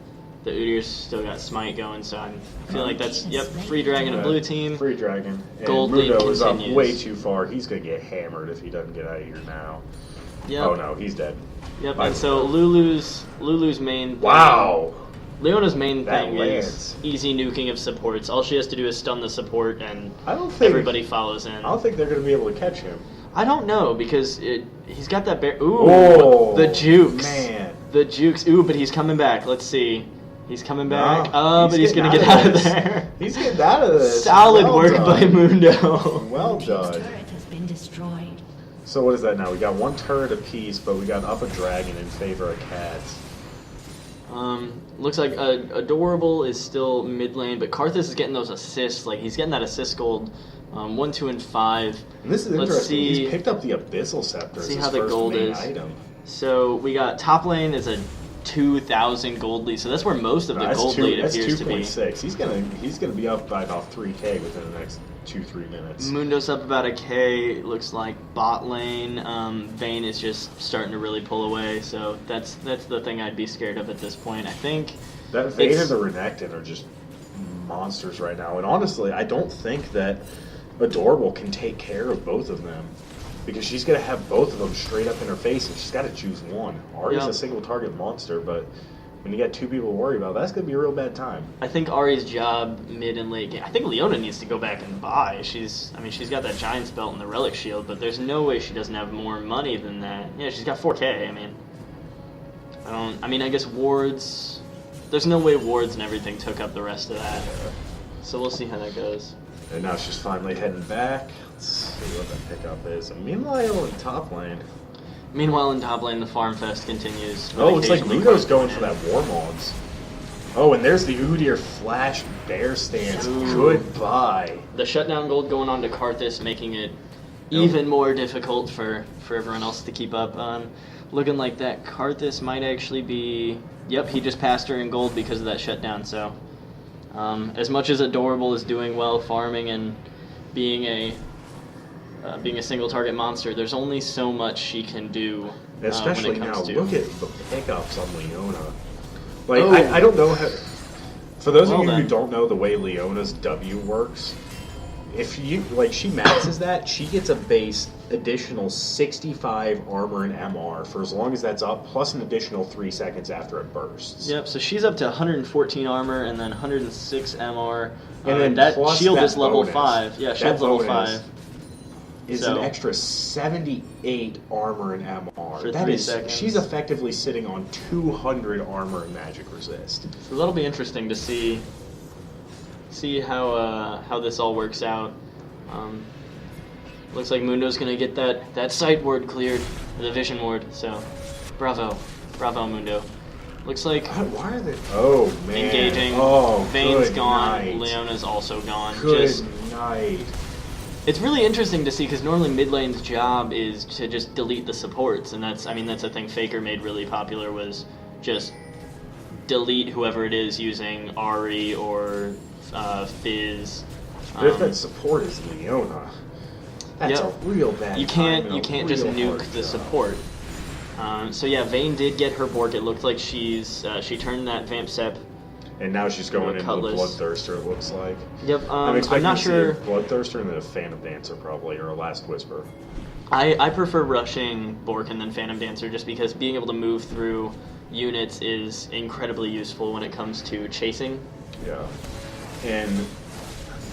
Udyr's still got Smite going, so I feel like that's, free dragon of Blue team. Free dragon. And Gold lead Mundo is up continues. way too far. He's going to get hammered if he doesn't get out of here now. Yep. Oh no, he's dead. Yep, and so Lulu's main thing, Wow! Leona's main That thing lands. is easy nuking of supports. All she has to do is stun the support, and I don't think everybody follows in. I don't think they're going to be able to catch him. I don't know, because he's got that bear. Ooh, Oh, the jukes. Man. The jukes. Ooh, but he's coming back. Let's see. He's coming back. No, but he's going to get out of there. He's getting out of this. Solid Well work done. by Mundo. Well Team's done. turret has been destroyed. So what is that now? We got one turret apiece, but we got up a dragon in favor of cats. Looks like Adorable is still mid lane, but Karthus is getting those assists. Like, he's getting that assist gold. 1, 2, and 5. And this is interesting. He's picked up the Abyssal Scepter as his first main item. So we got top lane is a 2,000 gold lead. So that's where most of the gold lead appears to be. That's 2.6. He's gonna be up by about 3K within the next 2-3 minutes. Mundo's up about a K. It looks like bot lane. Vayne is just starting to really pull away. So that's the thing I'd be scared of at this point. I think that Vayne and the Renekton are just monsters right now. And honestly, I don't think that Adorable can take care of both of them, because she's going to have both of them straight up in her face, and she's got to choose one. Ahri's a single target monster, but when you got two people to worry about, that's going to be a real bad time. I think Ahri's job mid and late game. I think Leona needs to go back and buy. She's got that Giant's Belt and the Relic Shield, but there's no way she doesn't have more money than that. Yeah, she's got 4K. I guess wards. There's no way wards and everything took up the rest of that. So we'll see how that goes. And now she's finally heading back. Let's see what that pickup is. And meanwhile, in top lane, the farm fest continues. Oh, looks like Ludo's going for that Warmogs. Oh, and there's the Udyr Flash Bear Stance. Goodbye. The shutdown gold going on to Karthus, making it even more difficult for everyone else to keep up. Looking like that Karthus might actually be... Yep, he just passed her in gold because of that shutdown, so... as much as Adorable is doing well farming and being a single target monster, there's only so much she can do. Especially when it comes now, to... look at the pickups on Leona. I don't know how. For those of you who don't know the way Leona's W works, if she maxes that, she gets a base additional 65 armor and MR for as long as that's up, plus an additional 3 seconds after it bursts. Yep, so she's up to 114 armor and then 106 MR. And then that plus shield that is level bonus. 5. Yeah, shield's level 5. Is an extra 78 armor and MR. For 3 seconds. She's effectively sitting on 200 armor and magic resist. So that'll be interesting to see how this all works out. Looks like Mundo's going to get that sight ward cleared, the vision ward, so bravo Mundo. Looks like... Why are they... Oh, man. Engaging. Oh, Vayne's gone. Night. Leona's also gone. Good night. It's really interesting to see, because normally mid lane's job is to just delete the supports, and that's a thing Faker made really popular, was just delete whoever it is using Ahri or Fizz. But if that support is Leona, that's a real bad You can't just nuke the support. So yeah, Vayne did get her Bork. It looked like she turned that Vamp Sep. And now she's going into the Bloodthirster, it looks like. Yep, I'm expecting not to see sure. a Bloodthirster and then a Phantom Dancer probably, or a Last Whisper. I prefer rushing Bork and then Phantom Dancer, just because being able to move through units is incredibly useful when it comes to chasing. Yeah. And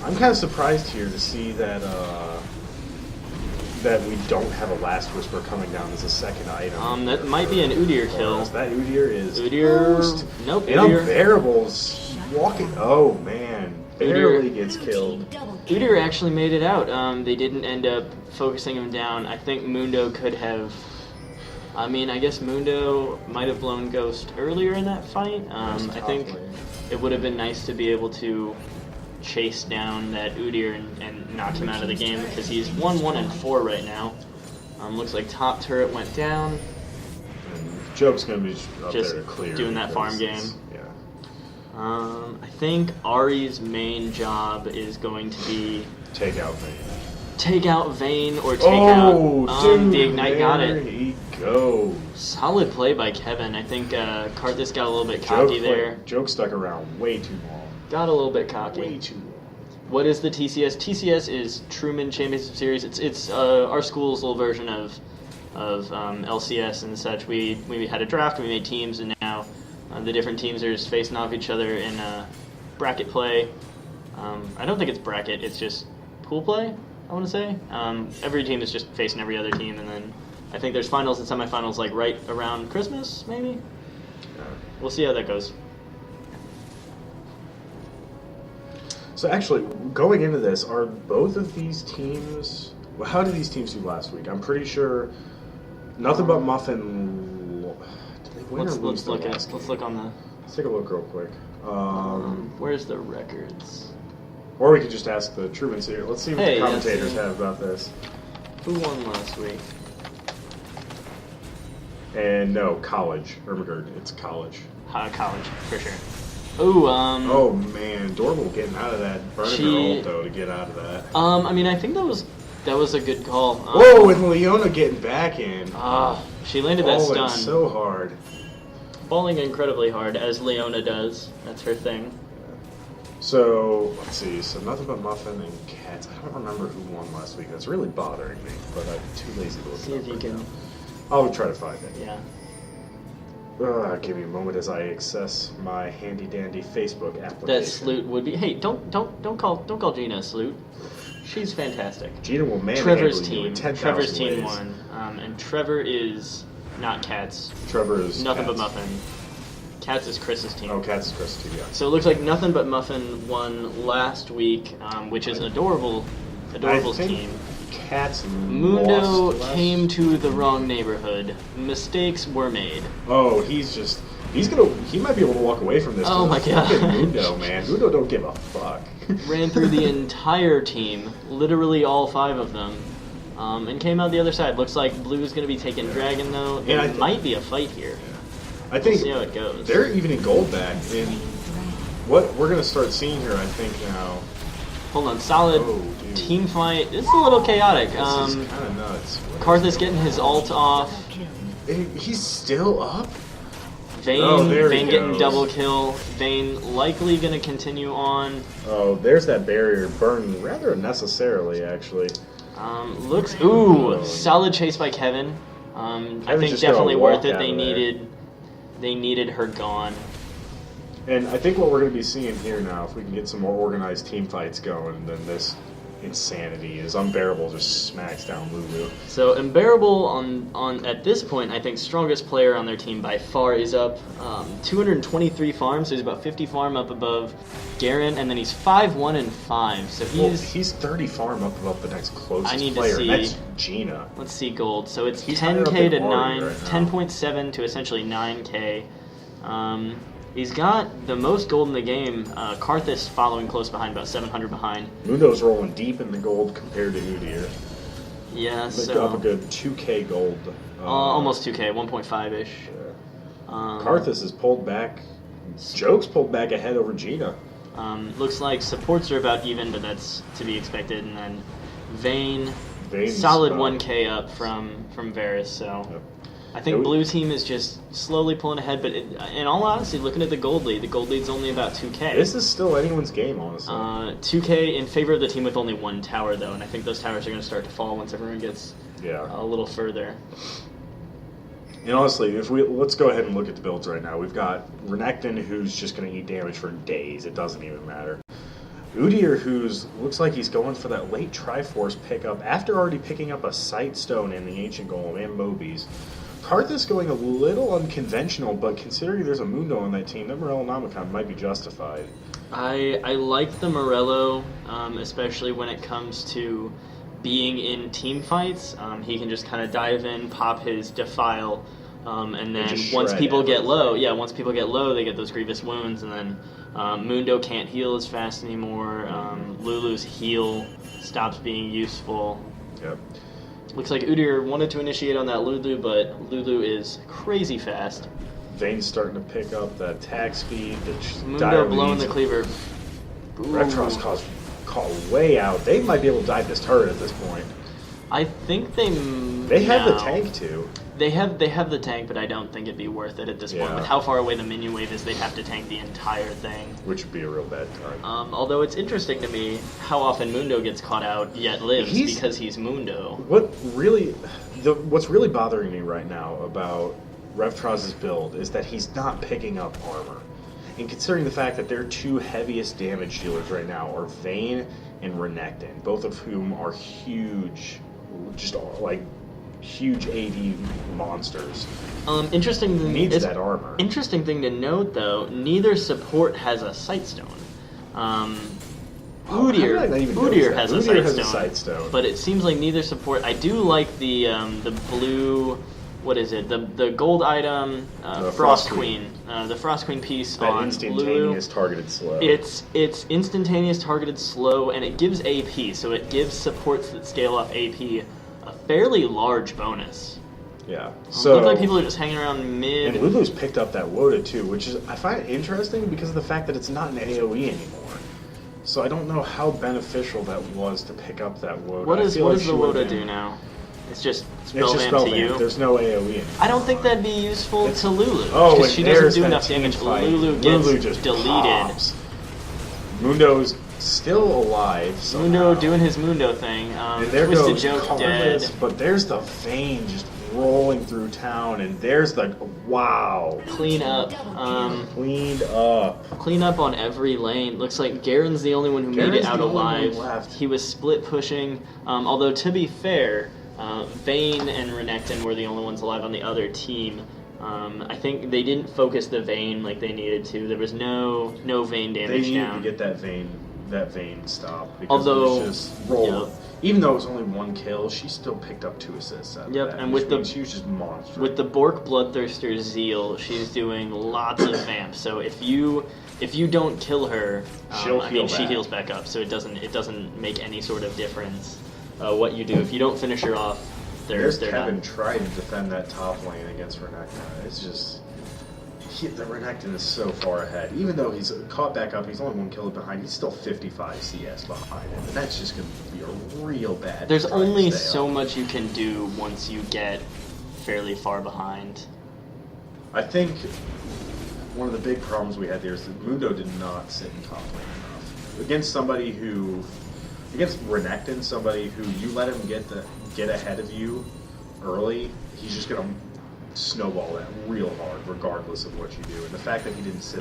I'm kind of surprised here to see that that we don't have a Last Whisper coming down as a second item. That might be an Udyr kill. That Udyr is Nope, and Unbearable's walking. Oh, man. Barely gets killed. Udyr actually made it out. They didn't end up focusing him down. I think Mundo could have... I guess Mundo might have blown Ghost earlier in that fight. I think it would have been nice to be able to chase down that Udyr and knock him out of the game, because he's 1-1-4 right now. Looks like top turret went down. And Joke's going to be up just there to clear. Doing that farm game. Yeah. I think Ahri's main job is going to be... Take out Vayne. Take out Vayne or take out... Dude, the Ignite got it. There he goes. Solid play by Kevin. I think Karthus got a little bit cocky there. Joke stuck around way too long. Got a little bit cocky. Way too long. What is the TCS? TCS is Truman Championship Series. It's our school's little version of LCS and such. We had a draft, we made teams, and now the different teams are just facing off each other in bracket play. I don't think it's bracket, it's just pool play, I want to say. Every team is just facing every other team, and then I think there's finals and semifinals like right around Christmas, maybe? We'll see how that goes. So actually, going into this, are both of these teams Well, how did these teams do last week? I'm pretty sure Nothing But Muffin. Did they win or lose the last game? Let's look on the. Let's take a look real quick. Where's the records? Or we could just ask the Trumans here. Let's see what the commentators have about this. Who won last week? And no, college. Ermagerd, it's college. College, for sure. Ooh, Oh man, Dorval getting out of that. Burning her ult though to get out of that. I mean, I think that was a good call. Whoa, with Leona getting back in. She landed that stun. So hard. Falling incredibly hard, as Leona does. That's her thing. So, let's see. So, Nothing But Muffin and Cats. I don't remember who won last week. That's really bothering me, but I'm too lazy to look See it if up you can. now. I'll try to find it. Yeah. Give me a moment as I access my handy-dandy Facebook application. That Sloot would be. Hey, don't call Gina a Sloot. She's fantastic. Gina will man Trevor's team. in 10,000 Trevor's team ways. won, and Trevor is not Cats. Trevor is Nothing Cats. But Muffin. Cats is Chris's team. Oh, Cats is Chris's team, yeah. So it looks like Nothing But Muffin won last week, which is Adorable's team. Cats Mundo lost came to the wrong neighborhood. Mistakes were made. Oh, he might be able to walk away from this. Oh my god. Mundo, man. Mundo don't give a fuck. Ran through the entire team, literally all 5 of them, and came out the other side. Looks like Blue's going to be taking Dragon, though. There might be a fight here. I think we'll see how it goes. They're even in gold back. And what we're going to start seeing here, I think, now. Hold on, solid team fight. This is a little chaotic. This is kind of nuts. Karthus getting his ult off. He's still up? Vayne getting double kill. Vayne likely going to continue on. Oh, there's that barrier burning rather unnecessarily, actually. Solid chase by Kevin. I think definitely worth it. They needed her gone. And I think what we're going to be seeing here now, if we can get some more organized team fights going, then this insanity is Unbearable just smacks down Lulu. So Unbearable on at this point, I think strongest player on their team by far is up 223 farms. So he's about 50 farm up above Garen, and then he's 5-1 and 5. So he's 30 farm up above the next closest player. And that's Gina. Let's see gold. So it's 10k to 9, 10.7 to essentially 9k. He's got the most gold in the game. Karthus following close behind, about 700 behind. Mundo's rolling deep in the gold compared to Udyr. Yeah, so up a good 2k gold. Almost 2k, 1.5-ish. Yeah. Karthus is pulled back. Joke's pulled back ahead over Gina. Looks like supports are about even, but that's to be expected. And then Vayne's solid 1k up from Varus. So. Yep. I think Blue Team is just slowly pulling ahead, but in all honesty, looking at the gold lead's only about 2k. This is still anyone's game, honestly. 2k in favor of the team with only 1 tower, though, and I think those towers are going to start to fall once everyone gets a little further. And honestly, let's go ahead and look at the builds right now. We've got Renekton, who's just going to eat damage for days. It doesn't even matter. Udyr, looks like he's going for that late Triforce pickup after already picking up a Sightstone in the Ancient Golem and Mobies. Karthus going a little unconventional, but considering there's a Mundo on that team, that Morellonomicon might be justified. I like the Morello, especially when it comes to being in team fights. He can just kind of dive in, pop his Defile, and then once people get low, they get those grievous wounds, and then Mundo can't heal as fast anymore. Lulu's heal stops being useful. Yep. Looks like Udyr wanted to initiate on that Lulu, but Lulu is crazy fast. Vayne's starting to pick up that attack speed. Mundo blowing the cleaver. Reptross caught way out. They might be able to dive this turret at this point. I think they have the tank too. They have the tank, but I don't think it'd be worth it at this point. With how far away the minion wave is, they'd have to tank the entire thing. Which would be a real bad time. Although it's interesting to me how often Mundo gets caught out yet lives because he's Mundo. What's really bothering me right now about Revtroz's build is that he's not picking up armor. And considering the fact that their 2 heaviest damage dealers right now are Vayne and Renekton, both of whom are huge, just like huge AD monsters. Needs that armor. Interesting thing to note, though, neither support has a Sightstone. Udyr has a Udyr sight has stone, but it seems like neither support. I do like the blue. What is it? The gold item, Frost Queen. The Frost Queen piece that on instantaneous Lulu. targeted slow. It's instantaneous targeted slow, and it gives AP, so it gives supports that scale off AP a fairly large bonus. Yeah. So look like people are just hanging around mid. And Lulu's picked up that Woda too, which is I find it interesting because of the fact that it's not an AoE anymore. So I don't know how beneficial that was to pick up that Woda. What does the Woda do now? It's just spell vamp to you. There's no AoE anymore. I don't think that'd be useful to Lulu. Oh, because she doesn't do enough damage. Lulu gets just deleted. Pops. Mundo's still alive. Somehow. Mundo doing his Mundo thing. And there Twisted goes Joke Colorless, dead. but there's the Vayne just rolling through town, and there's the wow. Clean up. Cleaned up. Clean up on every lane. Looks like Garen's the only one who made it out alive. He was split pushing. Although to be fair, Vayne and Renekton were the only ones alive on the other team. I think they didn't focus the Vayne like they needed to. There was no Vayne damage They needed down. to get that Vayne stop because Although, it was just roll. Even though it was only one kill, she still picked up 2 assists out of that. And with she was just monstrous. With the Bork Bloodthirster's Zeal, she's doing lots of vamps. So if you don't kill her, she heals back up. So it doesn't make any sort of difference what you do. If you don't finish her off, they're Kevin done. trying to defend that top lane against Renekton. It's just the Renekton is so far ahead. Even though he's caught back up, he's only 1 kill behind. He's still 55 CS behind him, and that's just going to be a real bad. There's only so much you can do once you get fairly far behind. I think one of the big problems we had there is that Mundo did not sit in top lane enough against Renekton, somebody who you let him get ahead of you early. He's just going to snowball that real hard, regardless of what you do. And the fact that he didn't sit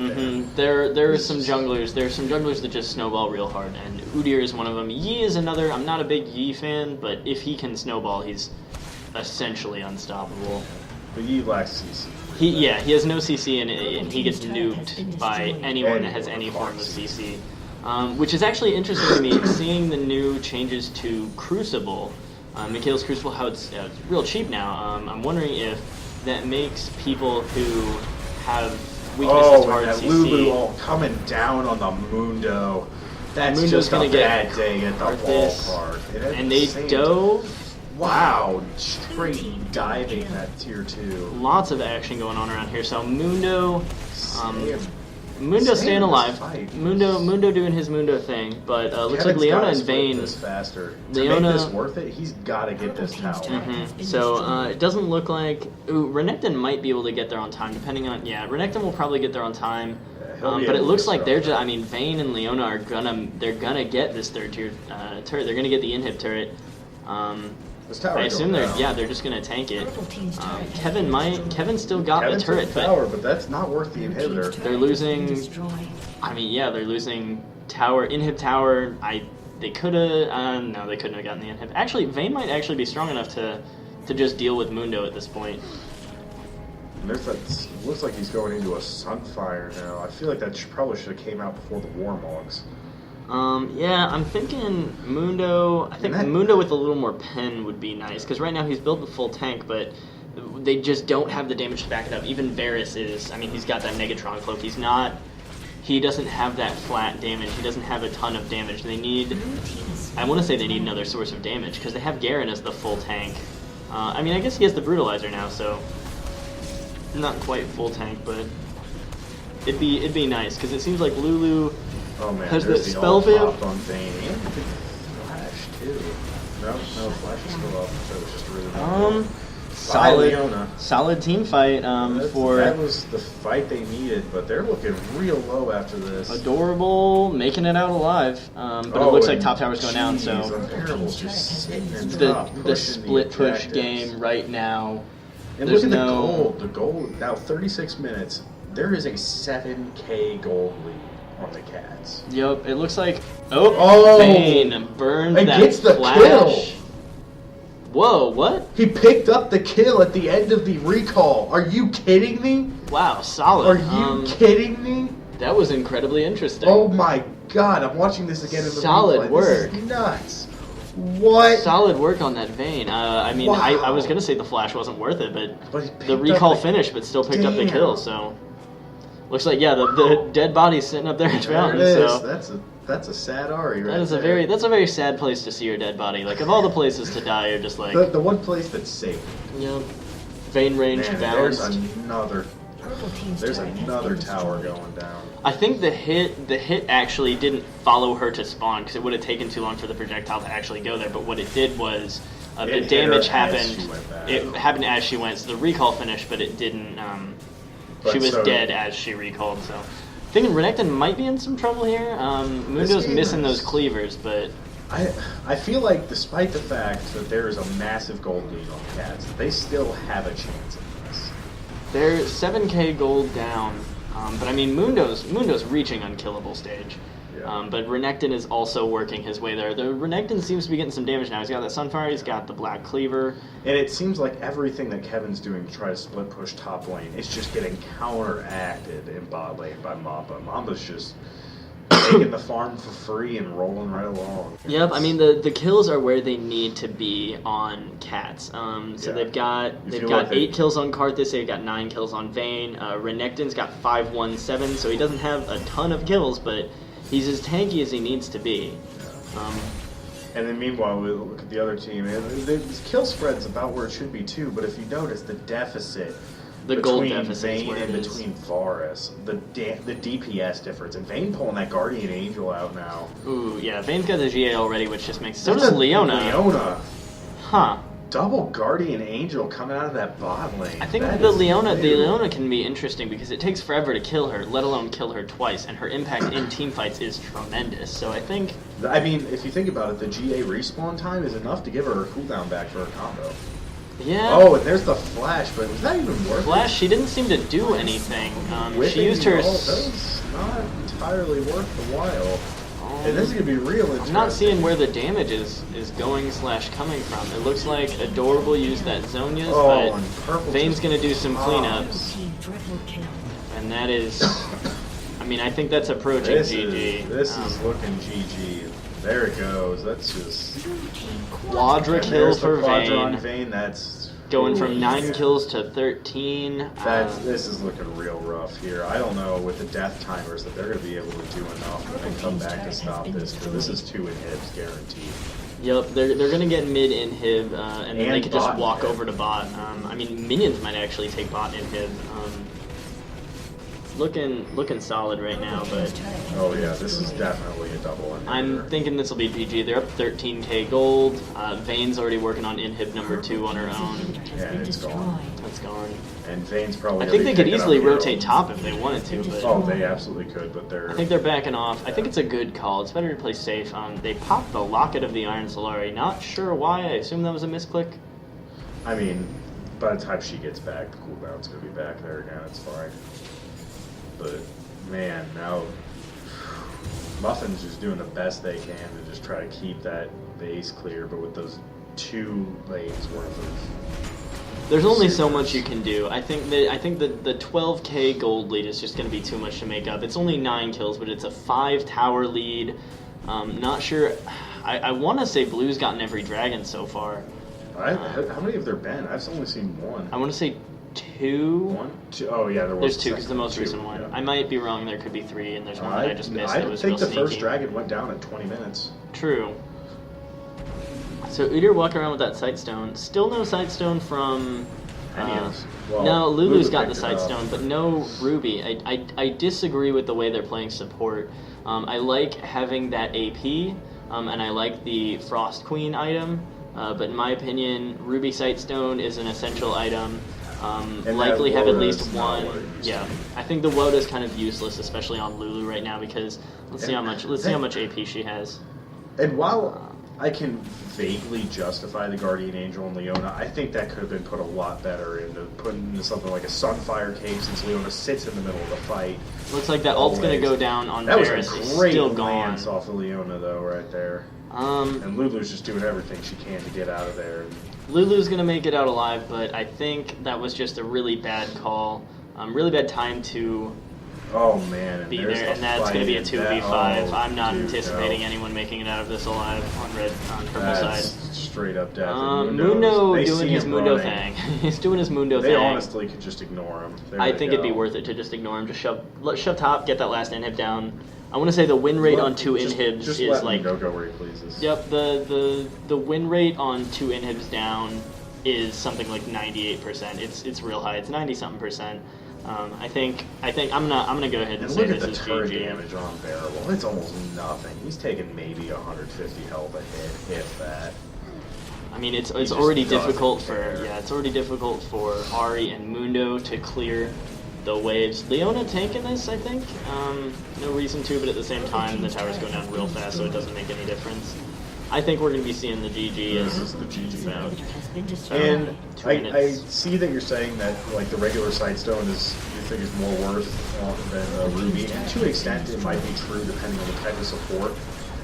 there. There are some junglers. There are some junglers that just snowball real hard, and Udyr is one of them. Yi is another. I'm not a big Yi fan, but if he can snowball, he's essentially unstoppable. But Yi lacks CC. He has no CC, and he gets nuked by anyone that has any form of CC. Which is actually interesting to me, seeing the new changes to Crucible. Mikhail's Crucible, how it's real cheap now. I'm wondering if that makes people who have weaknesses towards that CC. Lulu all coming down on the Mundo. That's Mundo's just gonna a get bad day at the ballpark. And they dove. Wow, straight diving that tier 2. Lots of action going on around here. So Mundo staying alive. Mundo doing his Mundo thing, but looks like Leona and Vayne. This faster. Leona, to make this worth it, he's got to get this tower. Mm-hmm. So it doesn't look like Renekton might be able to get there on time, depending on Renekton will probably get there on time. But it looks like they're just. Vayne and Leona are gonna get this third tier turret. They're gonna get the inhib turret. I assume they're just gonna tank it. Kevin still got the turret, but that's not worth the inhibitor. They're losing. They're losing tower, inhib tower. They could have. No, they couldn't have gotten the inhib. Actually, Vayne might actually be strong enough to just deal with Mundo at this point. Looks like he's going into a Sunfire now. I feel like that probably should have came out before the Warmogs. I'm thinking Mundo. I think Mundo with a little more pen would be nice, because right now he's built the full tank, but they just don't have the damage to back it up. Even Varus is. He's got that Megatron cloak. He doesn't have that flat damage. He doesn't have a ton of damage. They need. I want to say they need another source of damage, because they have Garen as the full tank. I guess he has the Brutalizer now, so not quite full tank, but it'd be nice, because it seems like Lulu. Oh man, has there's the the spell vamp on Vayne. And Flash too. No, Flash is still up. That was just really solid team fight. That was the fight they needed, but they're looking real low after this. Adorable, making it out alive. But it looks like top tower's going down. So the split push game right now. And look at the gold. The gold now 36 minutes. There is a 7K gold lead on the Cats. Yep, it looks like Vayne burned that gets the flash. Kill. Whoa, what? He picked up the kill at the end of the recall. Are you kidding me? Wow, solid. Are you kidding me? That was incredibly interesting. Oh my God, I'm watching this again in the Solid replay. work. This is nuts. What? Solid work on that Vayne. I mean, Wow. I was going to say the flash wasn't worth it, but he picked the up recall finished, but still picked up the kill, so... Looks like, yeah, the dead body's sitting up there in fountain, so... That's a sad Ari right That's a very sad place to see your dead body. Like, of all the places to die, you're just like... The one place that's safe. Yep. Vayne ranged, balanced. There's another tower going down. I think the hit actually didn't follow her to spawn, because it would have taken too long for the projectile to actually go there, but what it did was... the damage happened. It happened as she went, so the recall finished, but it didn't... she was dead as she recalled, so... Thinking Renekton might be in some trouble here. Mundo's missing those cleavers, but... I feel like despite the fact that there is a massive gold lead on Cats, they still have a chance in this. They're 7k gold down, but I mean, Mundo's reaching unkillable stage. Yeah. But Renekton is also working his way there. The Renekton seems to be getting some damage now. He's got that Sunfire, he's got the Black Cleaver. And it seems like everything that Kevin's doing to try to split push top lane is just getting counteracted in bot lane by Mamba. Mamba's just taking the farm for free and rolling right along. Yep, I mean the kills are where they need to be on Cats. They've got 8 kills on Karthus, they've got 9 kills on Vayne. Renekton's got 5-1-7, so he doesn't have a ton of kills, but he's as tanky as he needs to be. And then meanwhile, we look at the other team. The kill spread's about where it should be too, but if you notice, the deficit Gold deficit Vayne and between Varus, the DPS difference, and Vayne pulling that Guardian Angel out now. Ooh, yeah, Vayne's got the GA already, which just makes... So does Leona. Huh. Double Guardian Angel coming out of that bot lane. I think the Leona can be interesting because it takes forever to kill her, let alone kill her twice, and her impact in teamfights is tremendous. So I think... I mean, if you think about it, the GA respawn time is enough to give her cooldown back for her combo. Yeah. Oh, and there's the flash, but was that even worth Flash, she didn't seem to do anything. She used her... That was not entirely worth the while. And this is going to be real interesting. I'm not seeing where the damage is going / coming from. It looks like Adorable used that Zhonya's, but Vayne's going to do some cleanups. And that is... I mean, I think that's approaching GG. This is looking GG. There it goes. That's just... Quadra kill for Vayne. That's... Going from 9 kills to 13. This is looking real rough here. I don't know with the death timers that they're going to be able to do enough when they come back to stop this, because this is 2 inhibs guaranteed. Yep, they're going to get mid inhib, and then they could just walk over to bot. I mean, minions might actually take bot inhib. Looking solid right now, but... Oh yeah, this is definitely a double inhibitor. I'm thinking this will be GG. They're up 13k gold. Vayne's already working on inhib number 2 on her own. Yeah, it's gone. That's gone. And Vayne's probably... I think they could easily rotate top if they wanted to, but... Oh, they absolutely could, but they're... I think they're backing off. I think it's a good call. It's better to play safe. They popped the Locket of the Iron Solari. Not sure why. I assume that was a misclick. I mean, by the time she gets back, the cooldown's going to be back there again. It's fine. But, man, now Muffin's just doing the best they can to just try to keep that base clear, but with those 2 lanes worth of... There's only so much you can do. I think that the 12k gold lead is just going to be too much to make up. It's only 9 kills, but it's a 5 tower lead. Not sure... I want to say Blue's gotten every dragon so far. How many have there been? I've only seen 1. I want to say 2. 1? 2? Oh yeah, there's 2 because the most recent one. Yeah. I might be wrong. There could be 3, and there's one that I just missed. I that was think real the first sneaky. dragon went down in 20 minutes. True. So Udyr walking around with that Sightstone. Still no Sightstone from... no, Lulu's got the Sightstone, but no Ruby. I disagree with the way they're playing support. I like having that AP, and I like the Frost Queen item, but in my opinion, Ruby Sightstone is an essential item. Likely have at least 1. Yeah, I think the Woda is kind of useless, especially on Lulu right now, because let's see how much AP she has. And while I can vaguely justify the Guardian Angel and Leona, I think that could have been put a lot better into putting into something like a Sunfire cave, since Leona sits in the middle of the fight. Looks like that ult's going to go down on Varus. Varus. That was a great still lance gone. off of Leona, though, right there. And Lulu's just doing everything she can to get out of there. Lulu's going to make it out alive, but I think that was just a really bad call. Really bad time to Oh man, be there, and that's going to be a 2v5. I'm not anticipating anyone making it out of this alive on purple side. Straight up death. Mundo doing his Mundo thing. He's doing his Mundo thing. They honestly could just ignore him. I think it'd be worth it to just ignore him. Just shove top, get that last inhib down. I want to say the win rate on 2 inhibs just is let like Mundo go where he pleases. Yep, the win rate on 2 inhibs down is something like 98%. It's real high. It's 90-something%. I think I'm gonna go ahead and say this is GG. Look at the turret damage on Bearable. It's almost nothing. He's taking maybe 150 health a hit, if that. I mean, it's already difficult for Ari and Mundo to clear the waves. Leona tanking this, I think. No reason to, but at the same time, the tower's going down real fast, so it doesn't make any difference. I think we're going to be seeing the GG This is the GG bout. And I see that you're saying that like the regular Sidestone is you think is more worth than Ruby, and to an extent it might be true depending on the type of support.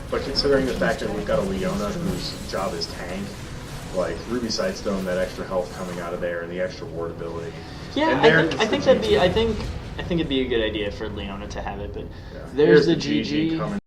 But considering the fact that we've got a Leona whose job is tank, like Ruby Sidestone, that extra health coming out of there and the extra ward ability. Yeah, I think it'd be a good idea for Leona to have it, but yeah. there's the GG. coming.